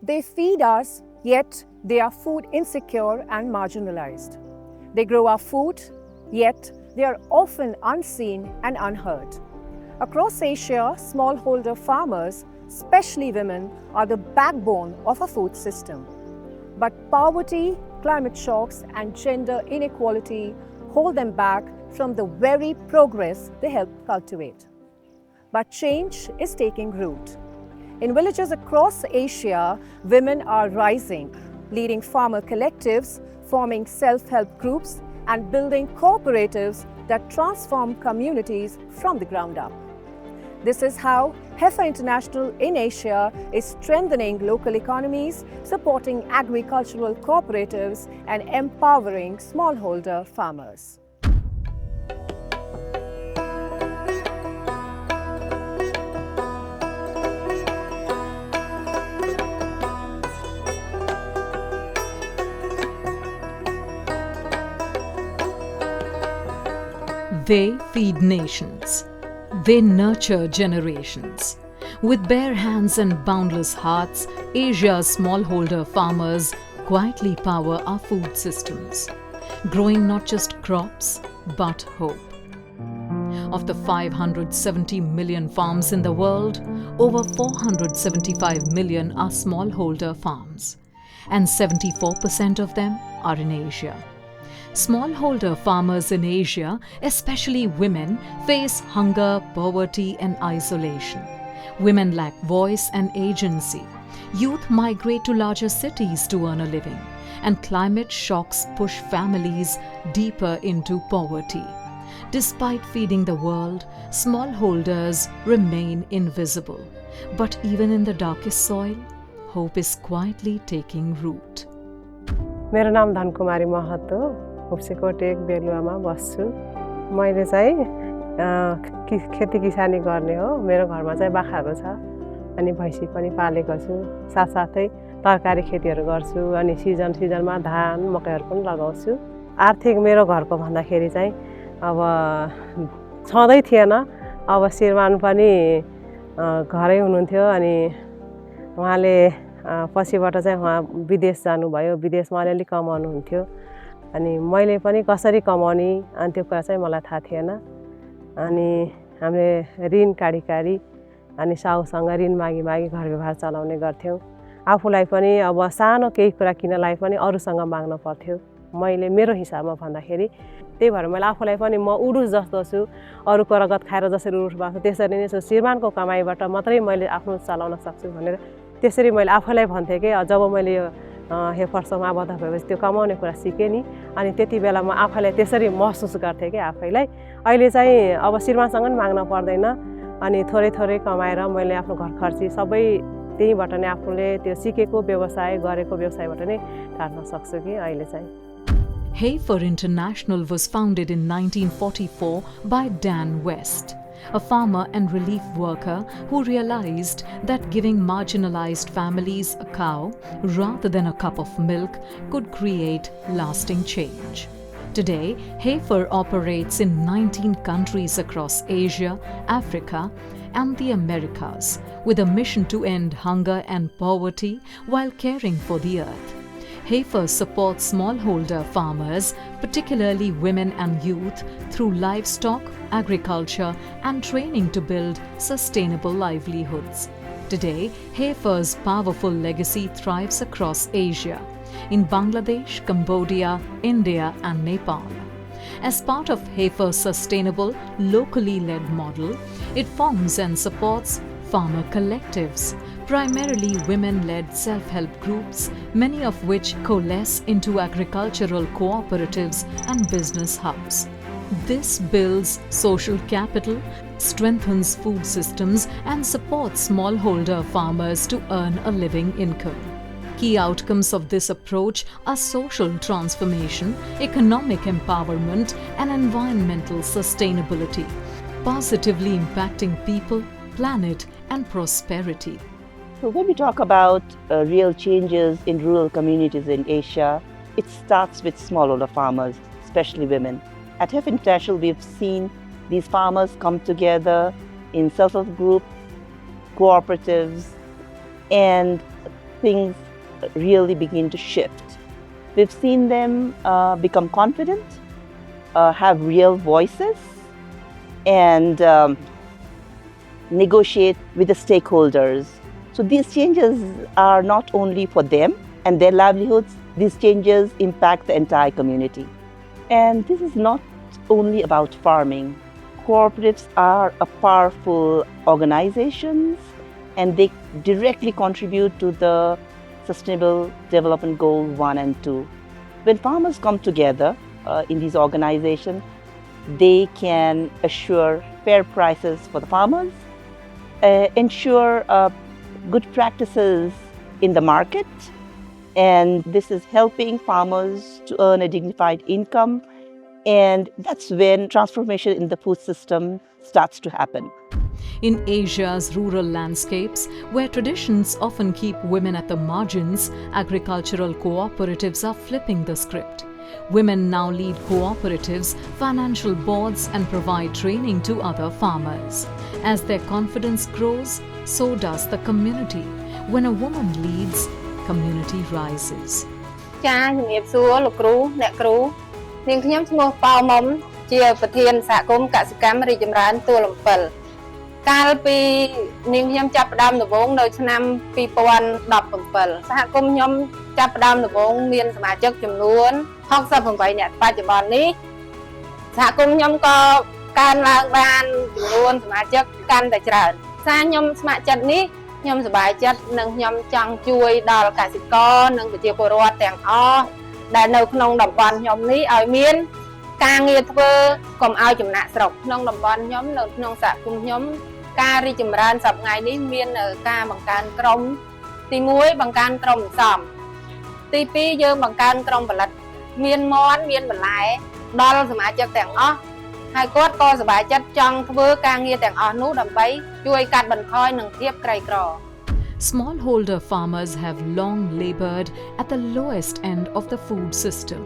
They feed us, yet they are food insecure and marginalized. They grow our food, yet they are often unseen and unheard. Across Asia, smallholder farmers, especially women, are the backbone of a food system. But poverty, climate shocks, and gender inequality hold them back from the very progress they help cultivate. But change is taking root. In villages across Asia, women are rising, leading farmer collectives, forming self-help groups, and building cooperatives that transform communities from the ground up. This is how Heifer International in Asia is strengthening local economies, supporting agricultural cooperatives, and empowering smallholder farmers. They feed nations. They nurture generations. With bare hands and boundless hearts, Asia's smallholder farmers quietly power our food systems, growing not just crops, but hope. Of the 570 million farms in the world, over 475 million are smallholder farms, and 74% of them are in Asia. Smallholder farmers in Asia, especially women, face hunger, poverty, and isolation. Women lack voice and agency. Youth migrate to larger cities to earn a living, and climate shocks push families deeper into poverty. Despite feeding the world, smallholders remain invisible. But even in the darkest soil, hope is quietly taking root. मेरो नाम धनकुमारी महतो हो उपसीकोट एक बेलुवामा बस्छु मैले चाहिँ खेती किसानी गर्ने हो मेरो घरमा चाहिँ बाख्राहरू छ अनि भैँसी पनि पालेको छु साथसाथै तरकारी खेतीहरू गर्छु अनि सिजनमा धान मकैहरू पनि लगाउँछु आर्थिक मेरो घरको भन्दाखेरि चाहिँ अब छँदै थिएन अब श्रीमान पनि घरै हुनुहुन्थ्यो अनि उहाँले पछिबाट चाहिँ उहाँ विदेश जानुभयो विदेशमा अलिअलि कमाउनुहुन्थ्यो अनि मैले पनि कसरी कमाउने अनि त्यो कुरा चाहिँ मलाई थाहा थिएन अनि हामीले ऋण काढी अनि साहुसँग ऋण मागी घर व्यवहार चलाउने गर्थ्यौँ आफूलाई पनि अब सानो केही कुरा किन्नलाई पनि अरूसँग माग्न पर्थ्यो मैले मेरो हिसाबमा भन्दाखेरि त्यही भएर मैले आफूलाई पनि म उडुस जस्तो छु अरूको रगत खाएर जसरी उडुस भएको त्यसरी नै छु श्रीमानको कमाइबाट मात्रै मैले आफ्नो चलाउन सक्छु भनेर त्यसरी मैले आफैलाई भन्थे के जब मैले यो हेफरसँग आबद्ध भएपछि त्यो कमाउने कुरा सिकेँ नि अनि त्यति बेला म आफैलाई त्यसरी महसुस गर्थेँ के आफैलाई अहिले चाहिँ अब श्रीमानसँग पनि माग्न पर्दैन अनि थोरै कमाएर मैले आफ्नो घर खर्ची सबै त्यहीबाट नै आफूले त्यो सिकेको व्यवसाय गरेको व्यवसायबाट नै काट्न सक्छु कि अहिले चाहिँ Heifer International was founded in 1944 by Dan West, a farmer and relief worker who realized that giving marginalized families a cow rather than a cup of milk could create lasting change. Today, Heifer operates in 19 countries across Asia, Africa, and the Americas, with a mission to end hunger and poverty while caring for the earth. Heifer supports smallholder farmers, particularly women and youth, through livestock, agriculture, and training to build sustainable livelihoods. Today, Heifer's powerful legacy thrives across Asia, in Bangladesh, Cambodia, India, and Nepal. As part of Heifer's sustainable, locally led model, it forms and supports farmer collectives, primarily women-led self-help groups, many of which coalesce into agricultural cooperatives and business hubs. This builds social capital, strengthens food systems, and supports smallholder farmers to earn a living income. Key outcomes of this approach are social transformation, economic empowerment, and environmental sustainability, positively impacting people, planet, and prosperity. So when we talk about real changes in rural communities in Asia, it starts with smallholder farmers, especially women. At Heifer International, we've seen these farmers come together in self-help groups, cooperatives, and things really begin to shift. We've seen them become confident, have real voices, and negotiate with the stakeholders. So these changes are not only for them and their livelihoods, these changes impact the entire community. And this is not only about farming. Cooperatives are a powerful organizations, and they directly contribute to the Sustainable Development Goal 1 and 2. When farmers come together in these organizations, they can assure fair prices for the farmers, ensure good practices in the market, and this is helping farmers to earn a dignified income, and that's when transformation in the food system starts to happen. In Asia's rural landscapes, where traditions often keep women at the margins, agricultural cooperatives are flipping the script. Women now lead cooperatives, financial boards, and provide training to other farmers. As their confidence grows, so does the community. When a woman leads, community rises. ចាជំរាបសួរលោកគ្រូអ្នកគ្រូនាងខ្ញុំឈ្មោះប៉ៅមុំជាប្រធានសហគមន៍កសិកម្មរីកចម្រើនទួលអំពិលកាលពីនាងខ្ញុំចាប់ផ្ដើមដំបូងនៅឆ្នាំ2017សហគមន៍ខ្ញុំចាប់ផ្ដើមដំបូងមានសមាជិកចំនួន68នាក់បច្ចុប្បន្ននេះសហគមន៍ខ្ញុំក៏កើនឡើងបានចំនួនសមាជិកកាន់តែច្រើនសារខ្ញុំស្ម័គ្រចិត្តនេះខ្ញុំសប្បាយចិត្តនិងខ្ញុំចង់ជួយដល់កសិករនិងប្រជាពលរដ្ឋទាំងអស់ដែលនៅក្នុងតំបន់ខ្ញុំនេះឲ្យមានការងារធ្វើកុំឲ្យចំណាក់ស្រុកក្នុងតំបន់ខ្ញុំនៅក្នុងសហគមន៍ខ្ញុំការរីកចម្រើនសប្តាហ៍ថ្ងៃនេះមានការបង្កើនក្រុមទី1បង្កើនក្រុមសន្សំទី2យើងបង្កើនក្រុមផលិតមានមន់មានបន្លែដល់សមាជិកទាំងអស់ហើយគាត់ក៏សប្បាយចិត្តចង់ធ្វើការងារទាំងអស់នោះដើម្បីជួយកាត់បន្ថយនឹងភាពក្រីក្រ Smallholder farmers have long labored at the lowest end of the food system.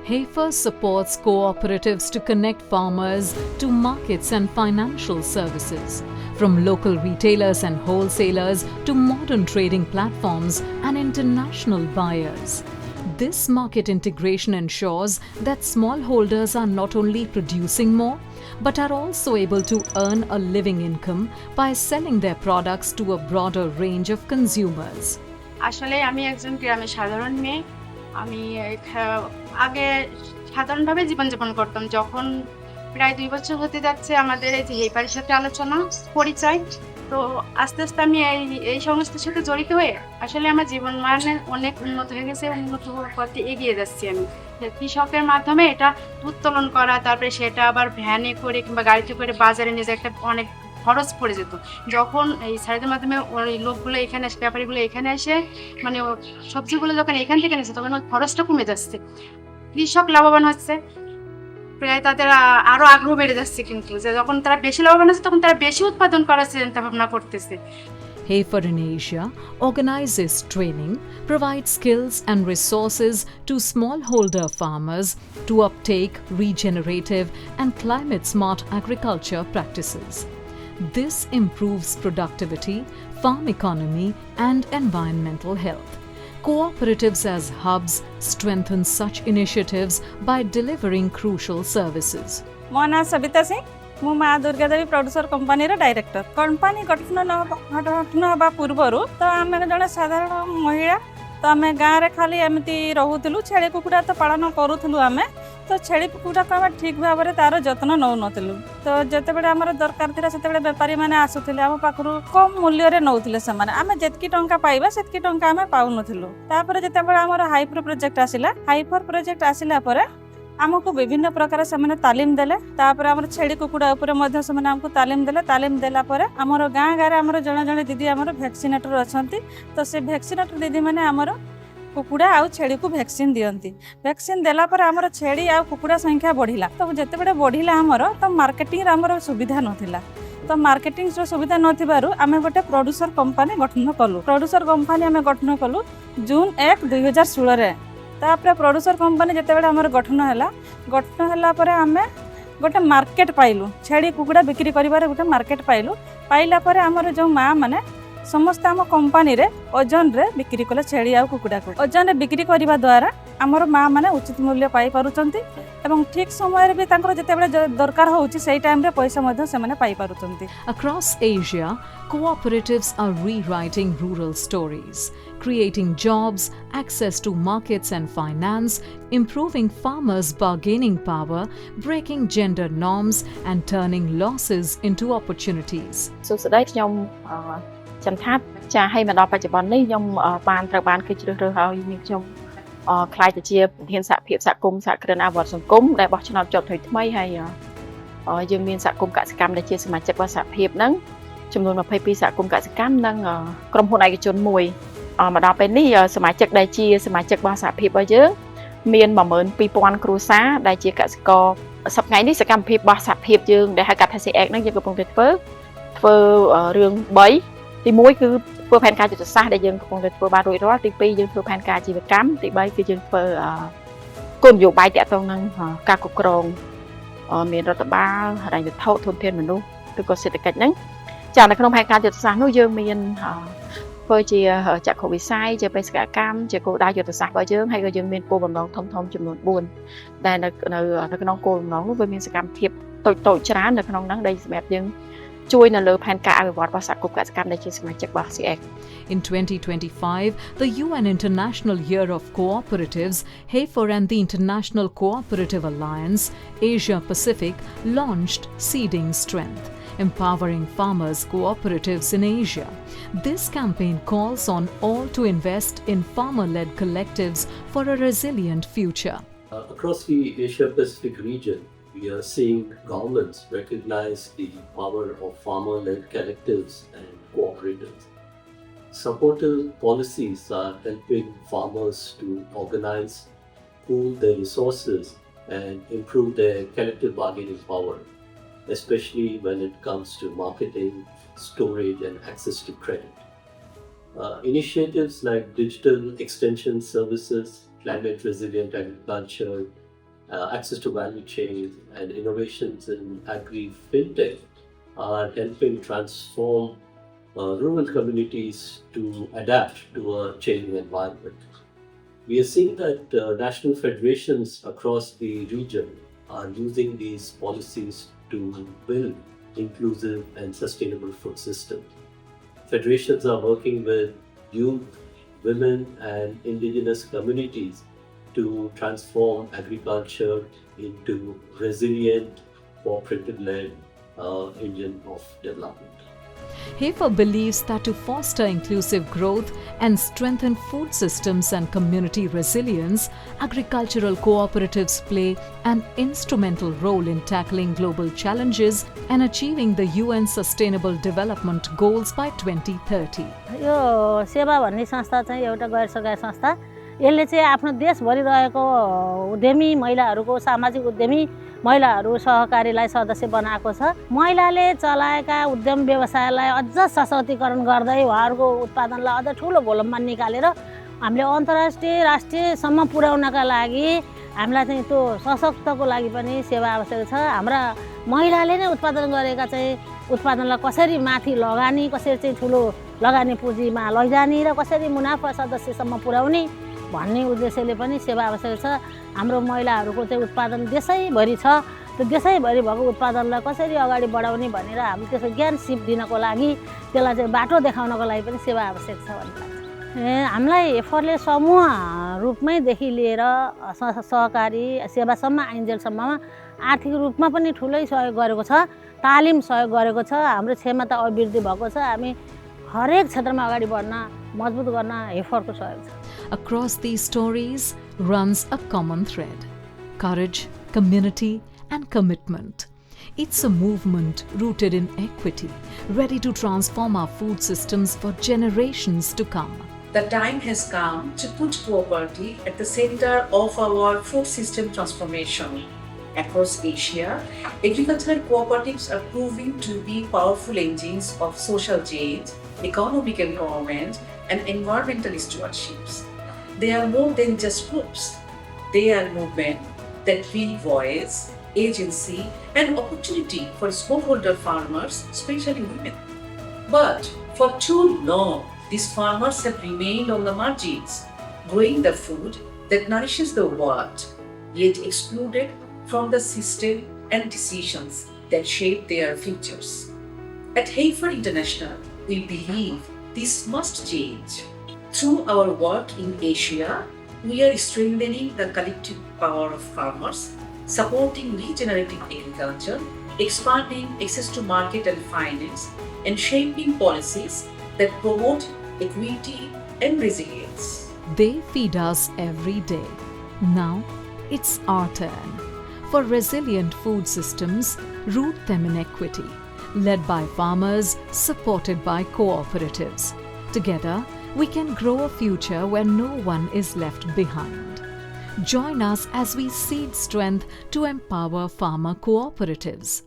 HAFER supports cooperatives to connect farmers to markets and financial services, from local retailers and wholesalers to modern trading platforms and international buyers. This market integration ensures that smallholders are not only producing more, but are also able to earn a living income by selling their products to a broader range of consumers. আসলে আমি একজন গ্রামের সাধারণ মেয়ে আমি আগে সাধারণভাবে জীবনযাপন করতাম যখন প্রায় 2 বছর হতে যাচ্ছে আমাদের এই যে হেফারের সাথে আলোচনা পরিচয় তো আস্তে আস্তে আমি এই সংস্থার সাথে জড়িত হয়ে আসলে আমার জীবন মান অনেক উন্নত হয়ে গেছে উন্নত হওয়ার পথে এগিয়ে যাচ্ছি আমি কৃষকের মাধ্যমে এটা উত্তোলন করা তারপরে সেটা আবার ভ্যানে করে কিংবা গাড়িতে করে বাজারে নিয়ে একটা অনেক খরচ পড়ে যেত যখন এই সাইডের মাধ্যমে ওই লোকগুলো এখানে আসে ব্যাপারীগুলো এখানে এসে মানে সবজিগুলো যখন এখান থেকে নিচ্ছে তখন ওই খরচটা কমে যাচ্ছে কৃষক লাভবান হচ্ছে প্রায় তাদের আরো আগ্রহ বেড়ে যাচ্ছে কিন্তু যে যখন তারা বেশি লাভবান হচ্ছে তখন তারা বেশি উৎপাদন করার চিন্তা ভাবনা করতেছে HAFER in Asia organizes training, provides skills and resources to smallholder farmers to uptake regenerative and climate-smart agriculture practices. This improves productivity, farm economy and environmental health. Cooperatives as hubs strengthen such initiatives by delivering crucial services. ମୋ ନାଁ ସବିତା ସିଂ ମୁଁ ମା ଦୁର୍ଗା ଦେବୀ producer କମ୍ପାନୀର director company ଗଠନ ହେବା ପୂର୍ବରୁ ତ ଆମେ ଜଣେ ସାଧାରଣ ମହିଳା ତ ଆମେ ଗାଁରେ ଖାଲି ଏମିତି ରହୁଥିଲୁ ଛେଳି କୁକୁଡ଼ା ତ ପାଳନ କରୁଥିଲୁ ଆମେ ତ ଛେଳି କୁକୁଡ଼ାକୁ ଆମେ ଠିକ୍ ଭାବରେ ତାର ଯତ୍ନ ନେଉନଥିଲୁ ତ ଯେତେବେଳେ ଆମର ଦରକାର ଥିଲା ସେତେବେଳେ ବେପାରୀମାନେ ଆସୁଥିଲେ ଆମ ପାଖରୁ କମ୍ ମୂଲ୍ୟରେ ନେଉଥିଲେ ସେମାନେ ଆମେ ଯେତିକି ଟଙ୍କା ପାଇବା ସେତିକି ଟଙ୍କା ଆମେ ପାଉନଥିଲୁ ତାପରେ ଯେତେବେଳେ ଆମର ହାଇଫର ପ୍ରୋଜେକ୍ଟ ଆସିଲା ପରେ ଆମକୁ ବିଭିନ୍ନ ପ୍ରକାର ସେମାନେ ତାଲିମ ଦେଲେ ତାପରେ ଆମର ଛେଳି କୁକୁଡ଼ା ଉପରେ ମଧ୍ୟ ସେମାନେ ଆମକୁ ତାଲିମ ଦେଲା ପରେ ଆମର ଗାଁ ଗାଁରେ ଆମର ଜଣେ ଜଣେ ଦିଦି ଆମର ଭ୍ୟାକ୍ସିନେଟର ଅଛନ୍ତି ତ ସେ ଭ୍ୟାକ୍ସିନେଟର ଦିଦିମାନେ ଆମର କୁକୁଡ଼ା ଆଉ ଛେଳିକୁ ଭ୍ୟାକ୍ସିନ୍ ଦିଅନ୍ତି ଭ୍ୟାକ୍ସିନ୍ ଦେଲା ପରେ ଆମର ଛେଳି ଆଉ କୁକୁଡ଼ା ସଂଖ୍ୟା ବଢ଼ିଲା ତ ଯେତେବେଳେ ବଢ଼ିଲା ଆମର ତ ମାର୍କେଟିଂରେ ଆମର ସୁବିଧା ନଥିଲା ତ ମାର୍କେଟିଂର ସୁବିଧା ନଥିବାରୁ ଆମେ ଗୋଟେ ପ୍ରଡ୍ୟୁସର କମ୍ପାନୀ ଆମେ ଗଠନ କଲୁ ଜୁନ୍ 1, 2016ରେ ତାପରେ ପ୍ରଡ୍ୟୁସର କମ୍ପାନୀ ଯେତେବେଳେ ଆମର ଗଠନ ହେଲା ପରେ ଆମେ ଗୋଟେ ମାର୍କେଟ ପାଇଲୁ ଛେଳି କୁକୁଡ଼ା ବିକ୍ରି କରିବାରେ ଗୋଟେ ମାର୍କେଟ ପାଇଲା ପରେ ଆମର ଯେଉଁ ମା ମାନେ ସମସ୍ତେ ଆମ କମ୍ପାନୀରେ ଓଜନରେ ବିକ୍ରି କଲେ ଛେଳି ଆଉ କୁକୁଡ଼ାକୁ ଓଜନରେ ବିକ୍ରି କରିବା ଦ୍ୱାରା ଆମର ମା ମାନେ ଉଚିତ ମୂଲ୍ୟ ପାଇପାରୁଛନ୍ତି ଏବଂ ଠିକ୍ ସମୟରେ ବି ତାଙ୍କର ଯେତେବେଳେ ଦରକାର ହେଉଛି ସେଇ ଟାଇମରେ ପଇସା ମଧ୍ୟ ସେମାନେ ପାଇପାରୁଛନ୍ତି। Across Asia, cooperatives are rewriting rural stories, creating jobs, access to markets and finance, improving farmers' bargaining power, breaking gender norms, and turning losses into opportunities. សួស្តីខ្ញុំចន្ទថាចាឲ្យមកដល់បច្ចុប្បន្ននេះខ្ញុំបានត្រូវបានគេជ្រើសរើសឲ្យមានខ្ញុំខ្លាយទៅជាប្រធានសហភាពសហគមន៍សហគ្រិនអភិវឌ្ឍសង្គមដែលបោះឆ្នោតជាប់ថ្មីហើយយើងមានសហគមន៍កសិកម្មដែលជាសមាជិករបស់សហភាពហ្នឹងចំនួន22សហគមន៍កសិកម្មនិងក្រុមហ៊ុនឯកជនមួយមកដល់ពេលនេះសមាជិកដែលជាសមាជិករបស់សហភាពរបស់យើងមាន 12000 គ្រួសារដែលជាកសិករសប្តាហ៍នេះសកម្មភាពរបស់សហភាពយើងដែលហៅកាត់ថា ICA-AP ហ្នឹងយើងកំពុងតែធ្វើរឿង3ទី1គឺធ្វើផែនការយុទ្ធសាស្ត្រដែលយើងកំពុងតែធ្វើបានរួចរាល់ទី2យើងធ្វើផែនការអាជីវកម្មទី3គឺយើងធ្វើគោលនយោបាយតាក់ទងនឹងការគ្រប់គ្រងមានរដ្ឋបាលហិរញ្ញវត្ថុធនធានមនុស្សឬក៏សេដ្ឋកិច្ចហ្នឹងចានៅក្នុងផែនការយុទ្ធសាស្ត្រនោះយើងមានធ្វើជាចក្ខុវិស័យជាបេសកកម្មជាគោលដៅយុទ្ធសាស្ត្ររបស់យើងហើយក៏យើងមានគោលបំណងធំៗចំនួន4ដែលនៅក្នុងគោលបំណងនោះវាមានសកម្មភាពតូចច្រើននៅក្នុងហ្នឹងដែលសម្រាប់យើងជួយនៅលើផែនការអភិវឌ្ឍរបស់សហគមន៍កសិកម្មដែលជាសមាជិករបស់ ICA-AP. In 2025, the UN International Year of Cooperatives, HAFER and the International Cooperative Alliance, Asia Pacific, launched Seeding Strength, empowering farmers' cooperatives in Asia. This campaign calls on all to invest in farmer-led collectives for a resilient future. Across the Asia Pacific region, we are seeing governments recognize the power of farmer-led collectives and cooperatives. Supportive policies are helping farmers to organize, pool their resources, and improve their collective bargaining power, especially when it comes to marketing, storage, and access to credit. Initiatives like digital extension services, climate resilient agriculture, access to value chains, and innovations in agri-fintech are helping transform rural communities to adapt to a changing environment. We are seeing that national federations across the region are using these policies to build inclusive and sustainable food systems. Federations are working with youth, women, and indigenous communities to transform agriculture into resilient, cooperative-led engine of development. HAFER believes that to foster inclusive growth and strengthen food systems and community resilience, agricultural cooperatives play an instrumental role in tackling global challenges and achieving the UN Sustainable Development Goals by 2030. यो सेवा भन्ने संस्था चाहिँ एउटा गैर सरकारी संस्था यसले चाहिँ आफ्नो देशभरि रहेको उद्यमी महिलाहरूको सामाजिक उद्यमी महिलाहरू सहकारीलाई सदस्य बनाएको छ। महिलाले चलाएका उद्यम व्यवसायलाई अझ सशक्तिकरण गर्दै उहाँहरूको उत्पादनलाई अझ ठुलो भोलुममा निकालेर हामीले अन्तर्राष्ट्रिय राष्ट्रियसम्म पुर्याउनका लागि हामीलाई चाहिँ त्यो सशक्तको लागि पनि सेवा आवश्यक छ। हाम्रा महिलाले नै उत्पादन गरेका चाहिँ उत्पादनलाई कसरी माथि लगानी कसरी चाहिँ ठुलो लगानी पुँजीमा लैजाने र कसरी मुनाफा सदस्यसम्म पुर्याउने भन्ने उद्देश्यले पनि सेवा आवश्यक छ। हाम्रो महिलाहरूको चाहिँ उत्पादन देशैभरि छ त्यो देशैभरि भएको उत्पादनलाई कसरी अगाडि बढाउने भनेर हामी त्यसको ज्ञान सिप दिनको लागि त्यसलाई चाहिँ बाटो देखाउनको लागि पनि सेवा आवश्यक छ भन्ने लाग्छ। हामीलाई एफरले समूह रूपमैदेखि लिएर सहकारी सेवासम्म आइन्जेलसम्ममा आर्थिक रूपमा पनि ठुलै सहयोग गरेको छ, तालिम सहयोग गरेको छ, हाम्रो क्षमता अभिवृद्धि भएको छ। हामी हरेक क्षेत्रमा अगाडि बढ्न मजबुत गर्न एफरको सहयोग छ। Across these stories runs a common thread: courage, community, and commitment. It's a movement rooted in equity, ready to transform our food systems for generations to come. The time has come to put cooperative at the center of our food system transformation. Across Asia, agricultural cooperatives are proving to be powerful engines of social change, economic empowerment, and environmental stewardships. They are more than just groups. They are movements that bring voice, agency, and opportunity for smallholder farmers, especially women. But for too long, these farmers have remained on the margins, growing the food that nourishes the world, yet excluded from the system and decisions that shape their futures. At Heifer International, we believe this must change. Through our work in Asia, we are strengthening the collective power of farmers, supporting regenerative agriculture, expanding access to market and finance, and shaping policies that promote equity and resilience. They feed us every day. Now it's our turn. For resilient food systems, root them in equity, led by farmers, supported by cooperatives. Together, we can grow a future where no one is left behind. Join us as we seed strength to empower farmer cooperatives.